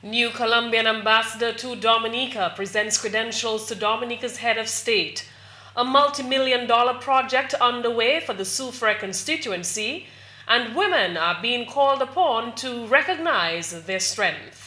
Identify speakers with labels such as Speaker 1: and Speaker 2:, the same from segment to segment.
Speaker 1: New Colombian ambassador to Dominica presents credentials to Dominica's head of state. A multi-million-dollar project underway for the Soufre constituency, and women are being called upon to recognize their strength.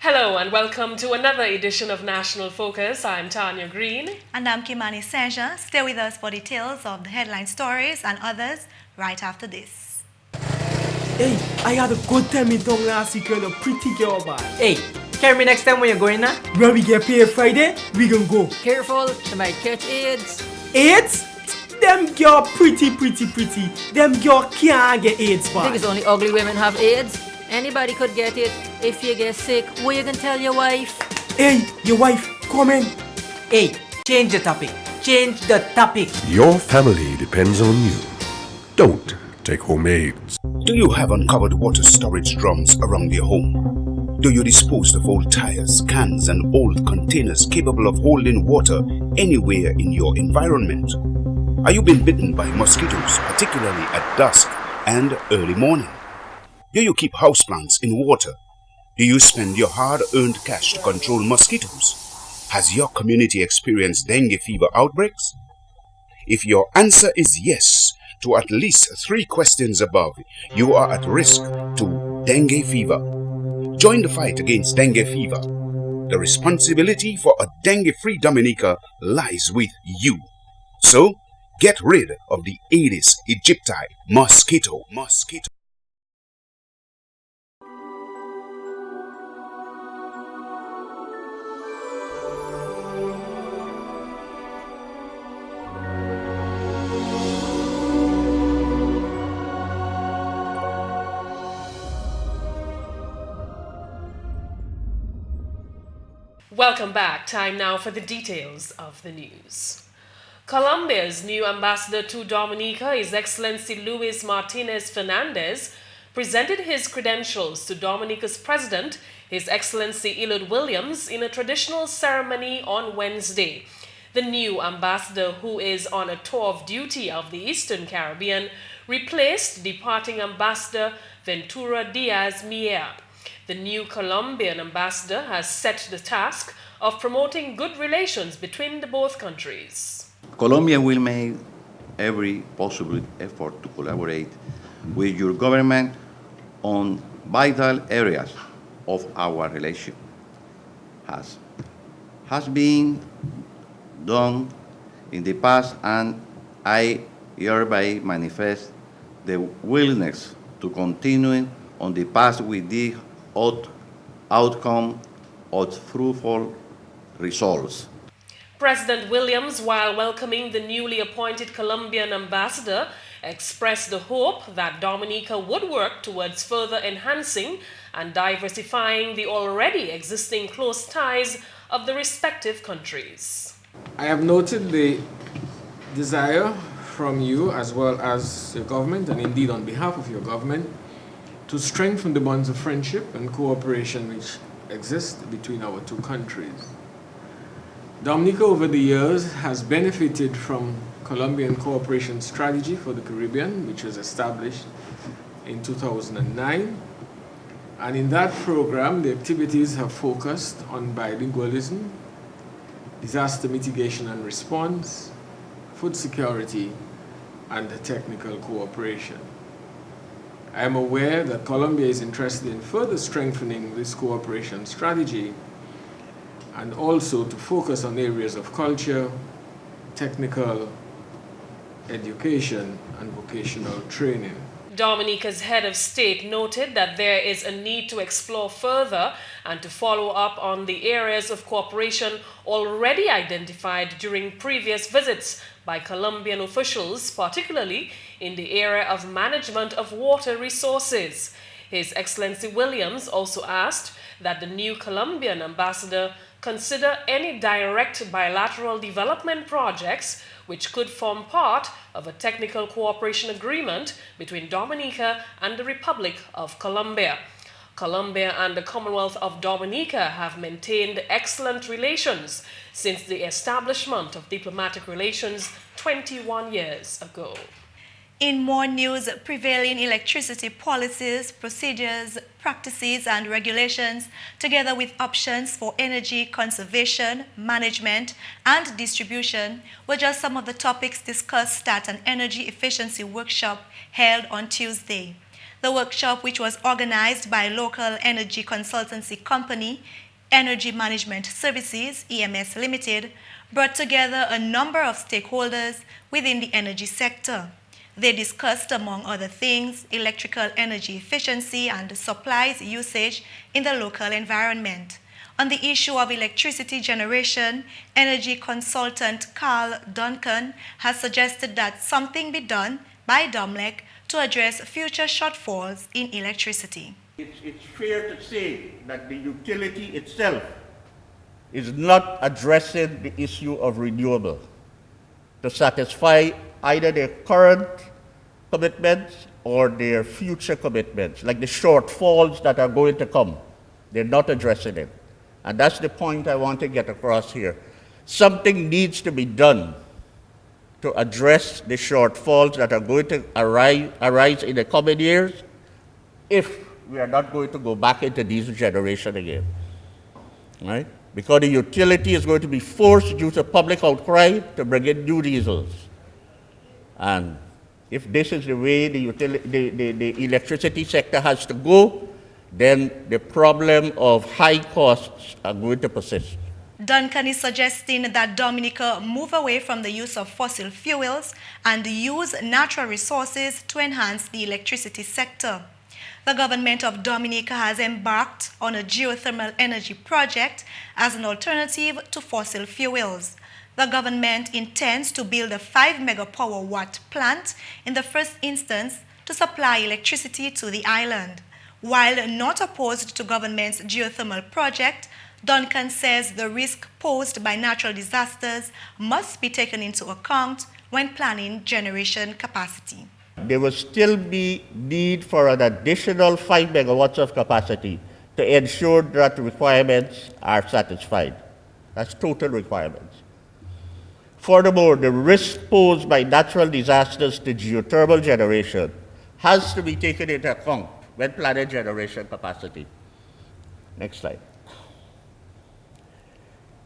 Speaker 1: Hello and welcome to another edition of National Focus. I'm Tarnia Green.
Speaker 2: And I'm Kimani. Stay with us for details of the headline stories and others right after this.
Speaker 3: Hey, I had a good time in town last week with a pretty girl, man.
Speaker 4: Hey, carry me next time when you're going now.
Speaker 3: Where we get paid Friday, we can go.
Speaker 4: Careful, they might catch AIDS.
Speaker 3: AIDS? Them girl pretty. Them girl can't get AIDS,
Speaker 4: I
Speaker 3: man.
Speaker 4: think it's only ugly women have AIDS. Anybody could get it. If you get sick, what you can tell your wife?
Speaker 3: Hey, your wife, come in.
Speaker 4: Hey, change the topic. Change the topic.
Speaker 5: Your family depends on you. Don't take home AIDS.
Speaker 6: Do you have uncovered water storage drums around your home? Do you dispose of old tires, cans and old containers capable of holding water anywhere in your environment? Are you being bitten by mosquitoes, particularly at dusk and early morning? Do you keep houseplants in water? Do you spend your hard-earned cash to control mosquitoes? Has your community experienced dengue fever outbreaks? If your answer is yes to at least 3 questions above, you are at risk to dengue fever. Join the fight against dengue fever. The responsibility for a dengue-free Dominica lies with you. So, get rid of the Aedes aegypti mosquito.
Speaker 1: Welcome back. Time now for the details of the news. Colombia's new ambassador to Dominica, His Excellency Luis Martinez Fernandez, presented his credentials to Dominica's president, His Excellency Illud Williams, in a traditional ceremony on Wednesday. The new ambassador, who is on a tour of duty of the Eastern Caribbean, replaced departing ambassador Ventura Diaz Mier. The new Colombian ambassador has set the task of promoting good relations between the both countries.
Speaker 7: Colombia will make every possible effort to collaborate with your government on vital areas of our relation. Has been done in the past, and I hereby manifest the willingness to continue on the path with the outcome of fruitful results.
Speaker 1: President Williams, while welcoming the newly appointed Colombian ambassador, expressed the hope that Dominica would work towards further enhancing and diversifying the already existing close ties of the respective countries.
Speaker 8: I have noted the desire from you, as well as your government, and indeed on behalf of your government, to strengthen the bonds of friendship and cooperation which exist between our two countries. Dominica over the years has benefited from Colombian cooperation strategy for the Caribbean, which was established in 2009. And in that program, the activities have focused on bilingualism, disaster mitigation and response, food security, and technical cooperation. I am aware that Colombia is interested in further strengthening this cooperation strategy and also to focus on areas of culture, technical, education, and vocational training.
Speaker 1: Dominica's head of state noted that there is a need to explore further and to follow up on the areas of cooperation already identified during previous visits by Colombian officials, particularly in the area of management of water resources. His Excellency Williams also asked that the new Colombian ambassador consider any direct bilateral development projects which could form part of a technical cooperation agreement between Dominica and the Republic of Colombia. Colombia and the Commonwealth of Dominica have maintained excellent relations since the establishment of diplomatic relations 21 years ago.
Speaker 2: In more news, prevailing electricity policies, procedures, practices, and regulations, together with options for energy conservation, management, and distribution, were just some of the topics discussed at an energy efficiency workshop held on Tuesday. The workshop, which was organized by local energy consultancy company, Energy Management Services, EMS Limited, brought together a number of stakeholders within the energy sector. They discussed, among other things, electrical energy efficiency and supplies usage in the local environment. On the issue of electricity generation, energy consultant Carl Duncan has suggested that something be done by DOMLEC to address future shortfalls in electricity.
Speaker 9: It's fair to say that the utility itself is not addressing the issue of renewable to satisfy either their current commitments or their future commitments, like the shortfalls that are going to come. They're not addressing it. And that's the point I want to get across here. Something needs to be done to address the shortfalls that are going to arise in the coming years if we are not going to go back into diesel generation again, right? Because the utility is going to be forced due to public outcry to bring in new diesels. And if this is the way the electricity sector has to go, then the problem of high costs are going to persist.
Speaker 2: Duncan is suggesting that Dominica move away from the use of fossil fuels and use natural resources to enhance the electricity sector. The government of Dominica has embarked on a geothermal energy project as an alternative to fossil fuels. The government intends to build a 5 megapower watt plant in the first instance to supply electricity to the island. While not opposed to government's geothermal project, Duncan says the risk posed by natural disasters must be taken into account when planning generation capacity.
Speaker 9: There will still be need for an additional 5 megawatts of capacity to ensure that requirements are satisfied. That's total requirements. Furthermore, the risk posed by natural disasters to geothermal generation has to be taken into account when planning generation capacity. Next slide.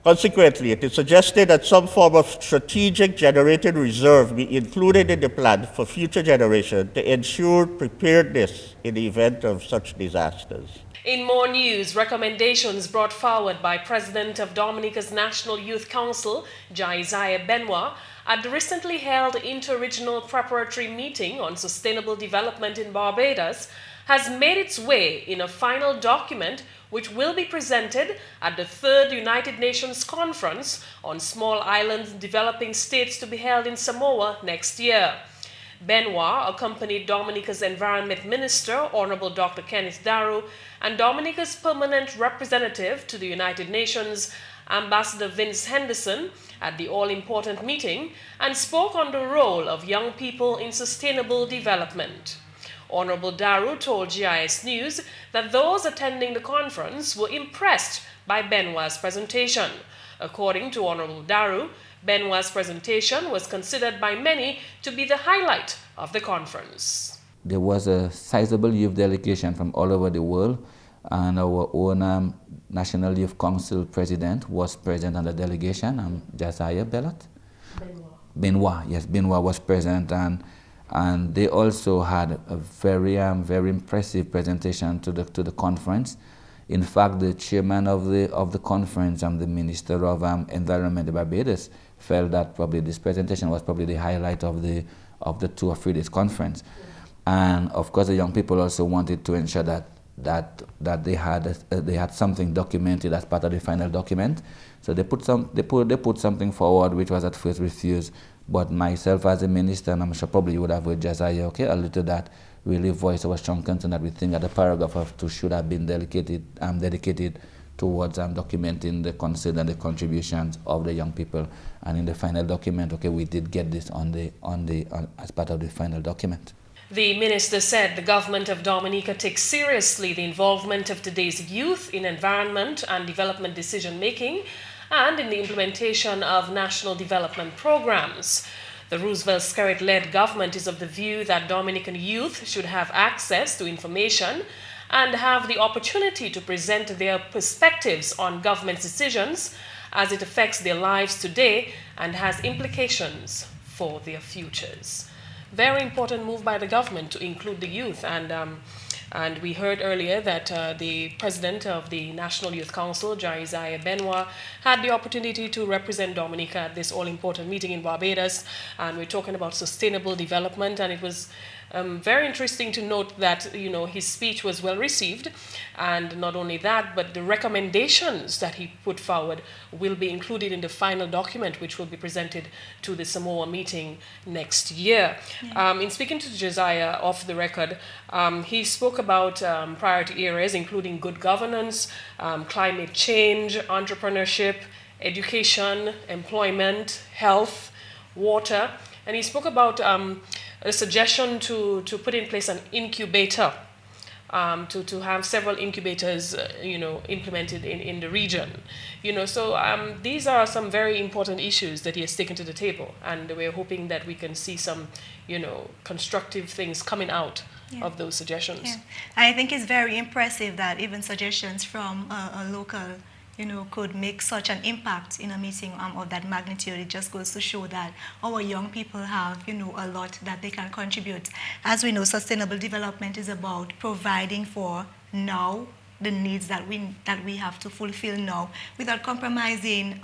Speaker 9: Consequently, it is suggested that some form of strategic generating reserve be included in the plan for future generation to ensure preparedness in the event of such disasters.
Speaker 1: In more news, recommendations brought forward by President of Dominica's National Youth Council, Jaiziah Benoit, at the recently held Inter-Regional Preparatory Meeting on Sustainable Development in Barbados has made its way in a final document which will be presented at the 3rd United Nations Conference on Small Islands Developing States to be held in Samoa next year. Benoit accompanied Dominica's Environment Minister, Honorable Dr. Kenneth Daru, and Dominica's permanent representative to the United Nations, Ambassador Vince Henderson, at the all-important meeting and spoke on the role of young people in sustainable development. Honorable Daru told GIS News that those attending the conference were impressed by Benoit's presentation. According to Honorable Daru, Benoit's presentation was considered by many to be the highlight of the conference.
Speaker 10: There was a sizable youth delegation from all over the world, and our own National Youth Council president was present on the delegation, Jaiziah Benoit. Yes, Benoit was present, and they also had a very impressive presentation to the conference. In fact, the chairman of the conference and the Minister of Environment of Barbados felt that probably this presentation was probably the highlight of the 2 or 3 days conference. And of course, the young people also wanted to ensure that they had something documented as part of the final document. So they put something forward which was at first refused. But myself as a minister, and I'm sure probably you would have heard Jaiziah, okay, allude to that, really voiced our strong concern that we think that the paragraph of 2 should have been dedicated towards documenting the concern and the contributions of the young people. And in the final document, okay, we did get this as part of the final document.
Speaker 1: The minister said the government of Dominica takes seriously the involvement of today's youth in environment and development decision-making and in the implementation of national development programs. The Roosevelt Skerrit-led government is of the view that Dominican youth should have access to information and have the opportunity to present their perspectives on government decisions as it affects their lives today and has implications for their futures. Very important move by the government to include the youth, and we heard earlier that the president of the National Youth Council, Josiah Benoit, had the opportunity to represent Dominica at this all-important meeting in Barbados, and we're talking about sustainable development, and it was very interesting to note that, you know, his speech was well received, and not only that, but the recommendations that he put forward will be included in the final document, which will be presented to the Samoa meeting next year. Yeah. In speaking to Josiah off the record, he spoke about priority areas, including good governance, climate change, entrepreneurship, education, employment, health, water, and he spoke about a suggestion to put in place an incubator, to have several incubators, implemented in the region. So these are some very important issues that he has taken to the table, and we're hoping that we can see some, constructive things coming out of those suggestions.
Speaker 2: Yeah. I think it's very impressive that even suggestions from a local could make such an impact in a meeting of that magnitude. It just goes to show that our young people have, a lot that they can contribute. As we know, sustainable development is about providing for now the needs that we have to fulfill now, without compromising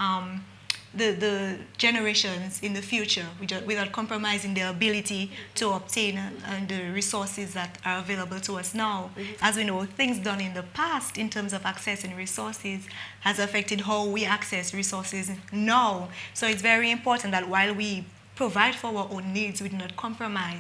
Speaker 2: the generations in the future, without compromising their ability to obtain the resources that are available to us now. As we know, things done in the past in terms of accessing resources has affected how we access resources now. So it's very important that while we provide for our own needs, we do not compromise,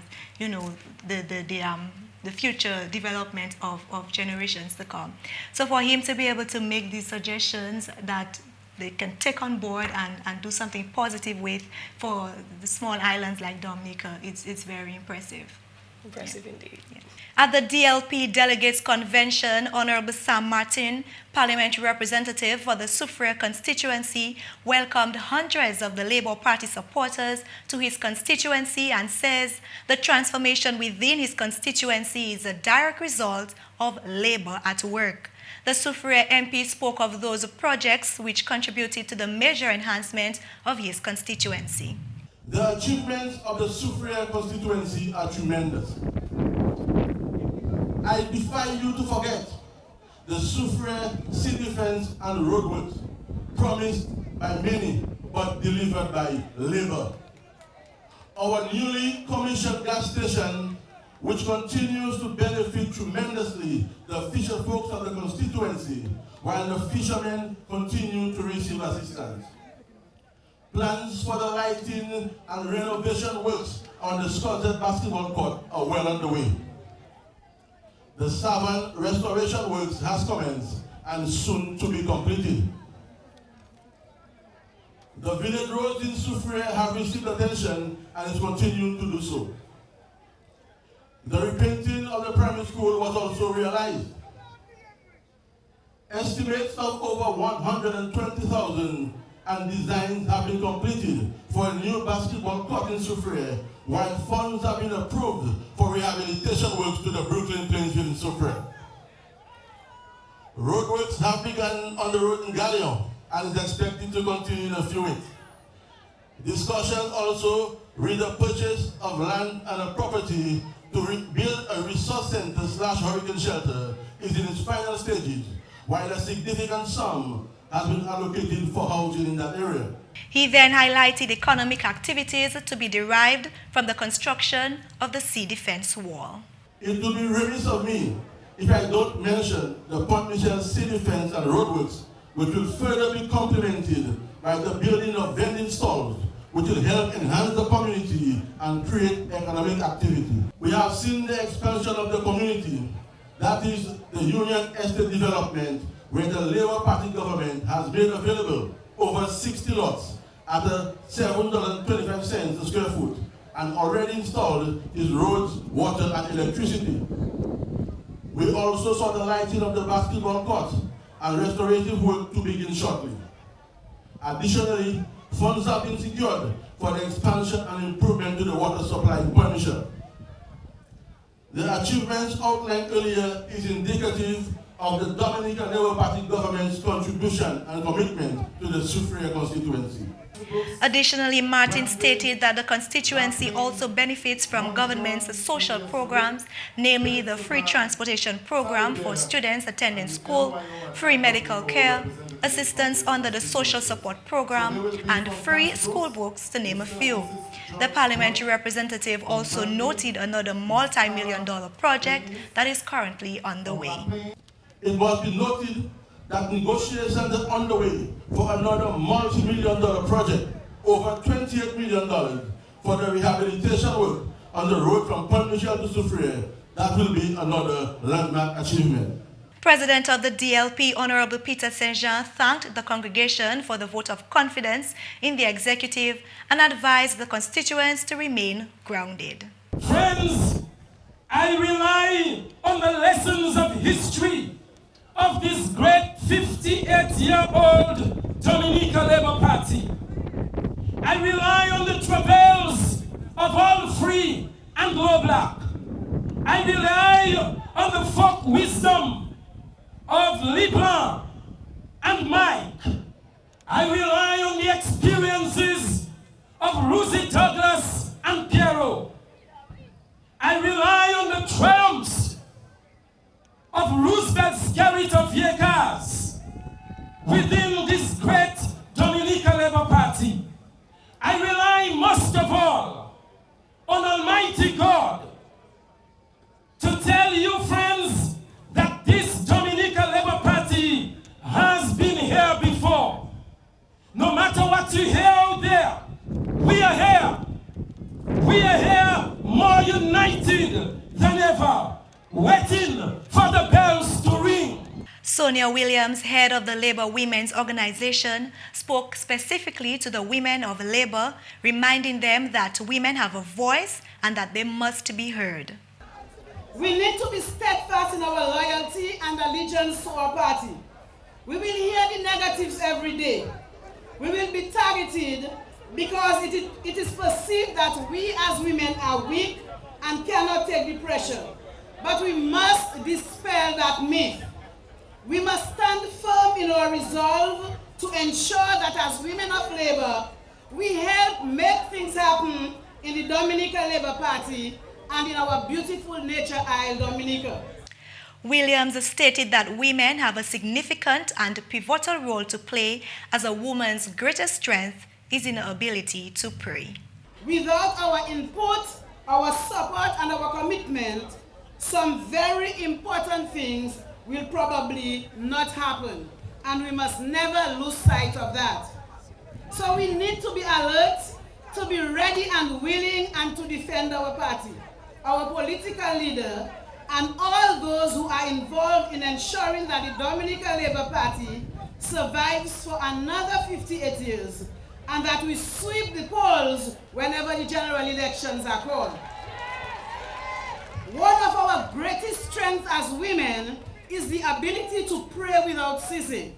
Speaker 2: the future development of generations to come. So for him to be able to make these suggestions that they can take on board and do something positive with for the small islands like Dominica, it's very impressive.
Speaker 1: Impressive indeed.
Speaker 2: Yeah. At the DLP Delegates Convention, Honorable Sam Martin, parliamentary representative for the Soufriere constituency, welcomed hundreds of the Labour Party supporters to his constituency and says the transformation within his constituency is a direct result of Labour at work. The Soufriere MP spoke of those projects which contributed to the major enhancement of his constituency.
Speaker 11: The achievements of the Soufriere constituency are tremendous. I defy you to forget the Soufriere sea defense and roadworks promised by many but delivered by Labour. Our newly commissioned gas station, which continues to benefit tremendously the fisher folks of the constituency, while the fishermen continue to receive assistance. Plans for the lighting and renovation works on the Sculpted basketball court are well underway. The Savant restoration works has commenced and soon to be completed. The village roads in Soufriere have received attention and is continuing to do so. The repainting of the primary school was also realized. Estimates of over 120,000 and designs have been completed for a new basketball court in Soufriere, while funds have been approved for rehabilitation works to the Brooklyn Plainsfield in Soufriere. Roadworks have begun on the road in Galion and is expected to continue in a few weeks. Discussions also read the purchase of land and a property to build a resource center / hurricane shelter is in its final stages, while a significant sum has been allocated for housing in that area.
Speaker 2: He then highlighted economic activities to be derived from the construction of the sea defense wall.
Speaker 11: It would be remiss of me if I don't mention the Pont Michel sea defense and roadworks, which will further be complemented by the building of vending stalls which will help enhance the community and create economic activity. We have seen the expansion of the community, that is the Union Estate Development, where the Labour Party government has made available over 60 lots at $7.25 a square foot, and already installed is roads, water, and electricity. We also saw the lighting of the basketball court and restorative work to begin shortly. Additionally, funds have been secured for the expansion and improvement to the water supply in Permission. The achievements outlined earlier is indicative of the Dominican Labour Party government's contribution and commitment to the Soufriere constituency.
Speaker 2: Additionally, Martin stated that the constituency also benefits from government's social programs, namely the free transportation program for students attending school, free medical care, assistance under the social support program, and free school books, to name a few. The parliamentary representative also noted another multi-million-dollar project that is currently underway.
Speaker 11: It must be noted that negotiations are underway for another multi-million-dollar project, over $28 million, for the rehabilitation work on the road from Pont Michel to Soufriere. That will be another landmark achievement.
Speaker 2: President of the DLP, Honorable Peter Saint-Jean, thanked the congregation for the vote of confidence in the executive and advised the constituents to remain grounded.
Speaker 12: Friends, I rely on the lessons of history of this great 58-year-old Dominica Labour Party. I rely on the travails of all free and low black. I rely on the folk wisdom of Leblanc and Mike. I rely on the experiences of Rosie Douglas and Piero. I rely on the triumphs of Roosevelt Garrett Viegas within this great Dominica Labour Party. I rely most of all on Almighty God to tell you, friends, that this Dominica Labour Party has been here before. No matter what you hear out there, we are here. We are here more united than ever, waiting for the bells to ring.
Speaker 2: Sonia Williams, head of the Labour Women's Organization, spoke specifically to the women of Labour, reminding them that women have a voice and that they must be heard.
Speaker 13: We need to be steadfast in our loyalty and allegiance to our party. We will hear the negatives every day. We will be targeted because it is perceived that we as women are weak and cannot take the pressure. But we must dispel that myth. We must stand firm in our resolve to ensure that as women of Labour, we help make things happen in the Dominica Labour Party and in our beautiful nature isle, Dominica.
Speaker 2: Williams stated that women have a significant and pivotal role to play, as a woman's greatest strength is in her ability to pray.
Speaker 13: Without our input, our support, and our commitment, some very important things will probably not happen, and we must never lose sight of that. So we need to be alert, to be ready and willing, and to defend our party, our political leader, and all those who are involved in ensuring that the Dominica Labour Party survives for another 58 years, and that we sweep the polls whenever the general elections are called. One of our greatest strengths as women is the ability to pray without ceasing.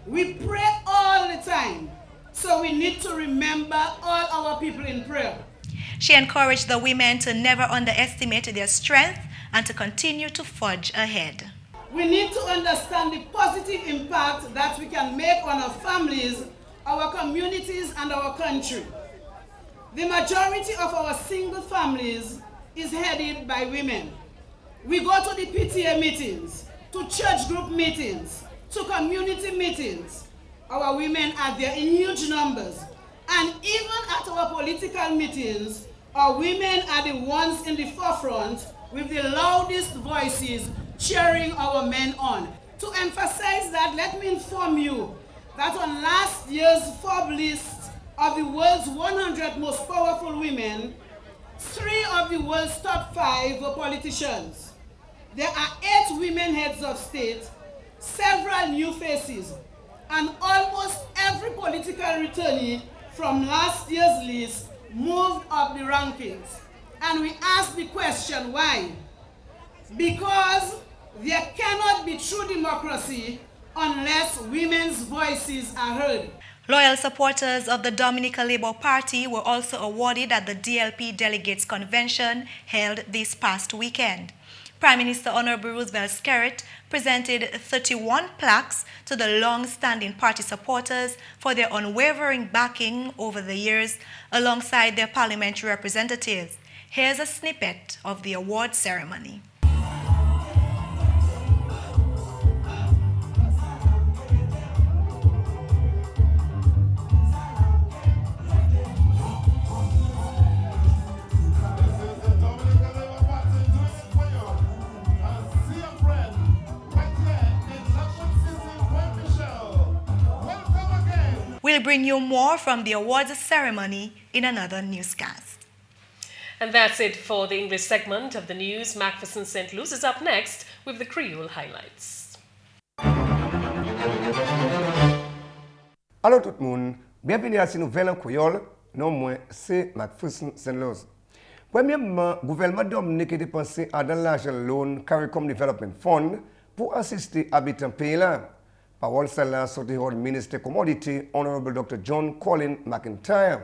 Speaker 13: We pray all the time, so we need to remember all our people in prayer.
Speaker 2: She encouraged the women to never underestimate their strength and to continue to forge ahead.
Speaker 13: We need to understand the positive impact that we can make on our families, our communities, and our country. The majority of our single families is headed by women. We go to the PTA meetings, to church group meetings, to community meetings. Our women are there in huge numbers. And even at our political meetings, our women are the ones in the forefront with the loudest voices cheering our men on. To emphasize that, let me inform you that on last year's Forbes list of the world's 100 most powerful women, 3 of the world's top 5 were politicians. There are 8 women heads of state, several new faces, and almost every political returnee from last year's list moved up the rankings. And we ask the question, why? Because there cannot be true democracy unless women's voices are heard.
Speaker 2: Loyal supporters of the Dominica Labour Party were also awarded at the DLP Delegates Convention held this past weekend. Prime Minister Honorable Roosevelt Skerritt presented 31 plaques to the long-standing party supporters for their unwavering backing over the years alongside their parliamentary representatives. Here's a snippet of the award ceremony. We'll bring you more from the awards ceremony in another newscast.
Speaker 1: And that's it for the English segment of the news. McPherson St. Luce is up next with the Creole highlights.
Speaker 14: Allô tout le monde, bienvenue à cette nouvelle en créole. Non, moi, c'est McPherson St. Luce. Premièrement, le gouvernement Dominique a dépensé à dans l'argent loan CARICOM Development Fund pour assister habitants pays là. Parole celle-là sorti au ministre Commodity, Honorable Dr. John Colin McIntyre.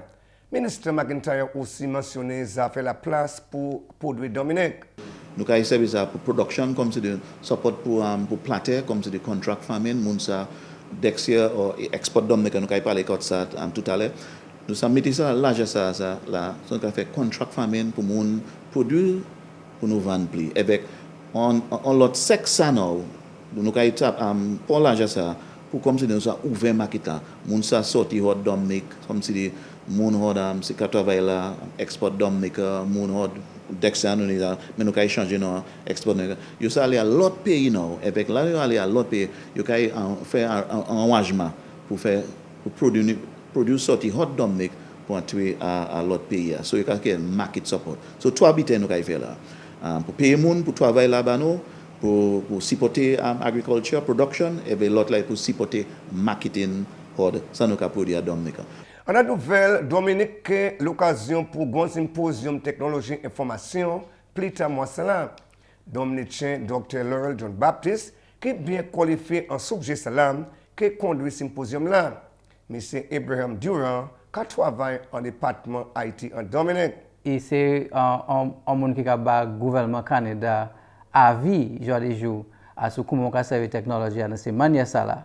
Speaker 14: Ministre McIntyre aussi mentionné ça fait la place pour produits Dominique.
Speaker 15: Nous avons service pour production comme c'est de support pour planter comme c'est de contract farming munsa Dexia ou export Dominique nous avons parlé de ça tout à l'heure. Nous avons mis ça là là nous avons fait contract farming pour mon produit pour nous vendre plus avec on lot sex ça nous avons pour l'argent ça pour comme c'est nous ça ouvert market munsa sorti hot Dominique comme c'est moun hod si travail là export Dominique moun hod Dexia nous mais nous avons changé non export yo ça aller à l'autre pays non avec là yo aller à l'autre pays yo faire un engagement pour faire pour produire sorti hot Dominique pour entrer à l'autre pays so you can get market support so trois habitants nous avons fait là pour payer moun pour travailler là-bas nous pour supporter agriculture production et puis l'autre là pour supporter marketing hod ça nous avons produit à Dominique.
Speaker 14: En la nouvelle, Dominique a l'occasion pour un symposium technologie information, plus tard mois cela. Dominicien Dr. Laurel John Baptiste, qui est bien qualifié en sujet salam, qui conduit ce symposium là. M. Abraham Durand, qui travaille en département IT en Dominique.
Speaker 16: Et c'est un monde qui a le gouvernement Canada à vie, jour et jour, à ce comment on servi technologie dans ces manières là.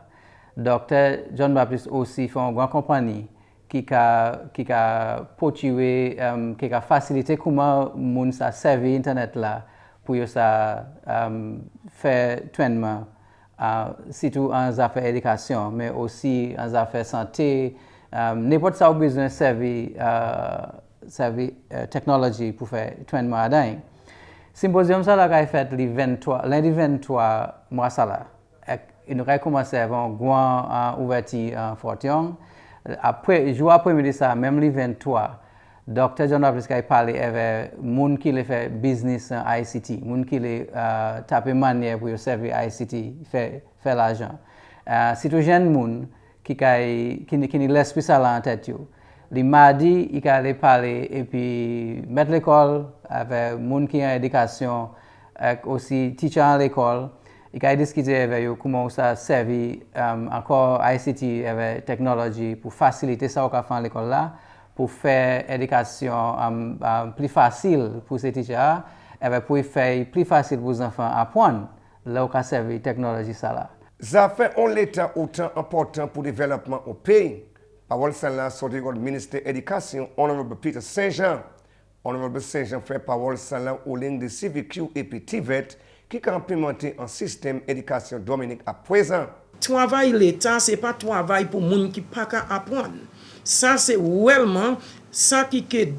Speaker 16: Dr. John Baptiste aussi fait une grande compagnie qui a potué, qui a facilité comment moun sa servi internet là pour ça faire traitement surtout en affaires éducation mais aussi en affaires santé n'importe ça au besoin servi technologie pour faire traitement à dingue. Symposium ça là qu'a fait lundi 23 mois ça là et nous avons commencé avec un grand ouverture en Fort Young. Après, jour après-midi, ça, même le 23, Dr. John Baptiste a parlé avec les gens qui fait business en ICT, les gens qui tapent manière pour servir ICT, faire l'argent. C'est un jeune monde qui a l'esprit ça en tête. Le mardi, il a parlé et puis mettre l'école avec les gens qui ont éducation, aussi teacher à l'école. Il a discuté avec eux comment ça servi encore ICT avec technologie pour faciliter ça au faire à l'école là, pour faire éducation plus facile pour ces teachers, et pour faire plus facile pour les enfants apprendre là où servi technologie ça là.
Speaker 14: Ça fait un l'état autant important pour le développement au pays. Parole celle-là sorti du ministre de l'Éducation, Honorable Peter Saint-Jean. Honorable Saint-Jean fait parole celle-là aux lignes de CVQ et puis TVET qui a implémenté un système d'éducation Dominique à présent.
Speaker 12: Travail l'État, ce n'est pas travail pour les gens qui ne peuvent pas apprendre. Ça, c'est réellement ça qui est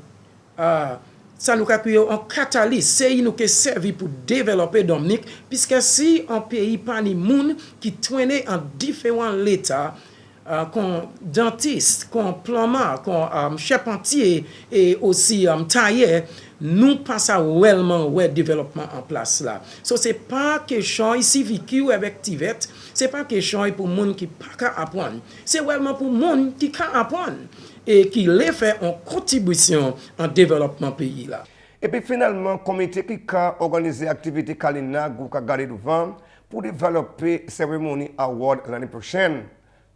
Speaker 12: ça nous a créé un catalyse, c'est nous qui servi pour développer Dominique, puisque si un pays pas ni moun qui traîne en différents états, qu'on dentiste, qu'on plombier, qu'on charpentier et aussi tailleur, nous passons réellement ouais développement en place là. So c'est pas question ici vécu avec Tivet, c'est pas question pour monde qui pas qu'à apprendre. C'est réellement pour monde qui qu'à apprendre et qui les fait en contribution en développement pays là.
Speaker 14: Et puis finalement, comité qui a organisé activité Kalina ou qui a gardé devant pour développer cérémonie award l'année prochaine.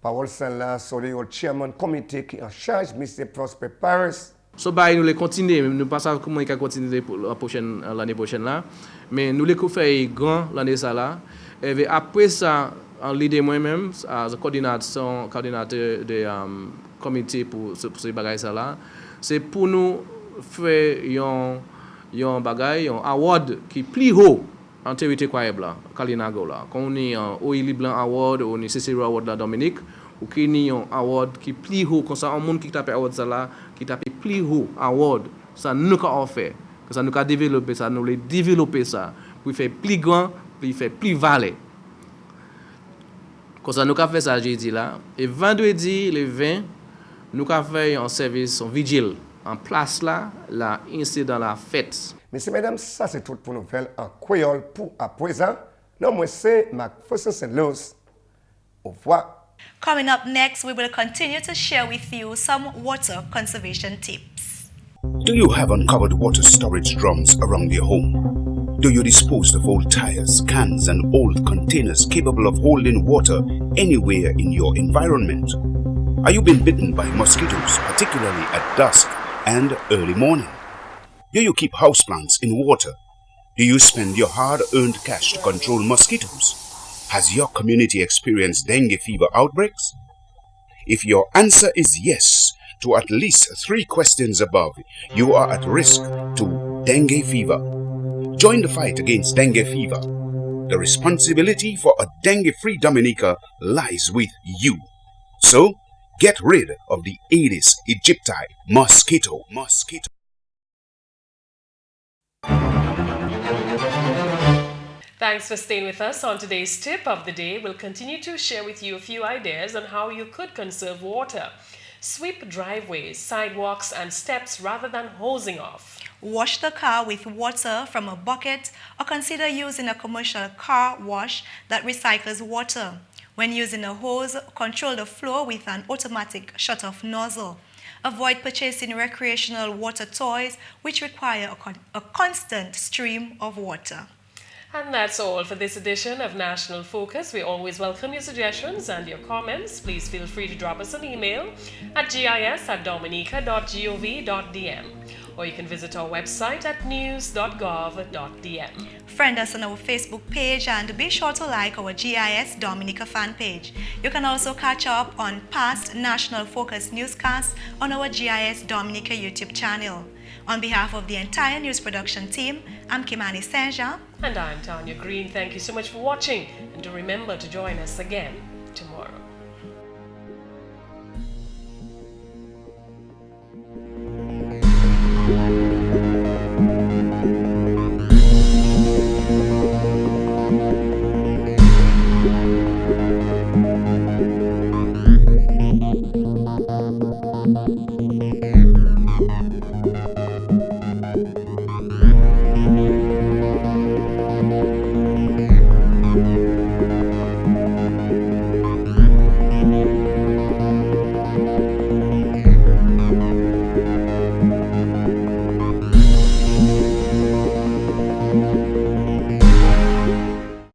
Speaker 14: Parole celle-là sur le chairman comité qui est en charge, Mr. Prosper Paris.
Speaker 8: So bah nous les continuer, nous pas savoir comment il va continuer pour l'année prochaine là, mais nous les faire grand l'année ça là. Et après ça, en leader moi-même, as coordinateur de comité pour ces bagages ça là, c'est pour nous faire un bagage, un award qui plus haut en territoire Kwaïb là, Kalinago là. Quand on est en Oili Blanc Award, on est CC Award la Dominique, ou qui est un award qui plus haut, comme ça, un monde qui tape award ça là, qui tape plus haut award, ça nous a offert, ça nous a développé ça, nous les développer ça, pour faire plus grand, pour faire plus valé. Comme ça, nous avons fait ça jeudi là, et vendredi le 20, nous avons fait un service, un vigile en place là, ainsi dans la fête.
Speaker 14: Messieurs, mesdames, ça c'est tout pour nouvelles en créole pour à présent. Non, moi c'est McPherson Luce. Au revoir.
Speaker 2: Coming up next, we will continue to share with you some water conservation tips.
Speaker 6: Do you have uncovered water storage drums around your home? Do you dispose of old tires, cans and old containers capable of holding water anywhere in your environment? Are you being bitten by mosquitoes, particularly at dusk and early morning? Do you keep houseplants in water? Do you spend your hard-earned cash to control mosquitoes? Has your community experienced dengue fever outbreaks? If your answer is yes to at least 3 questions above, you are at risk to dengue fever. Join the fight against dengue fever. The responsibility for a dengue-free Dominica lies with you. So, get rid of the Aedes aegypti mosquito.
Speaker 1: Thanks for staying with us on today's tip of the day. We'll continue to share with you a few ideas on how you could conserve water. Sweep driveways, sidewalks, and steps rather than hosing off.
Speaker 2: Wash the car with water from a bucket or consider using a commercial car wash that recycles water. When using a hose, control the flow with an automatic shut-off nozzle. Avoid purchasing recreational water toys which require a constant stream of water.
Speaker 1: And that's all for this edition of National Focus. We always welcome your suggestions and your comments. Please feel free to drop us an email at gis@dominica.gov.dm, or you can visit our website at news.gov.dm.
Speaker 2: Friend us on our Facebook page and be sure to like our GIS Dominica fan page. You can also catch up on past National Focus newscasts on our GIS Dominica YouTube channel. On behalf of the entire news production team, I'm Kimani Saint-Jean.
Speaker 1: And I'm Tarnia Green. Thank you so much for watching, and do remember to join us again tomorrow.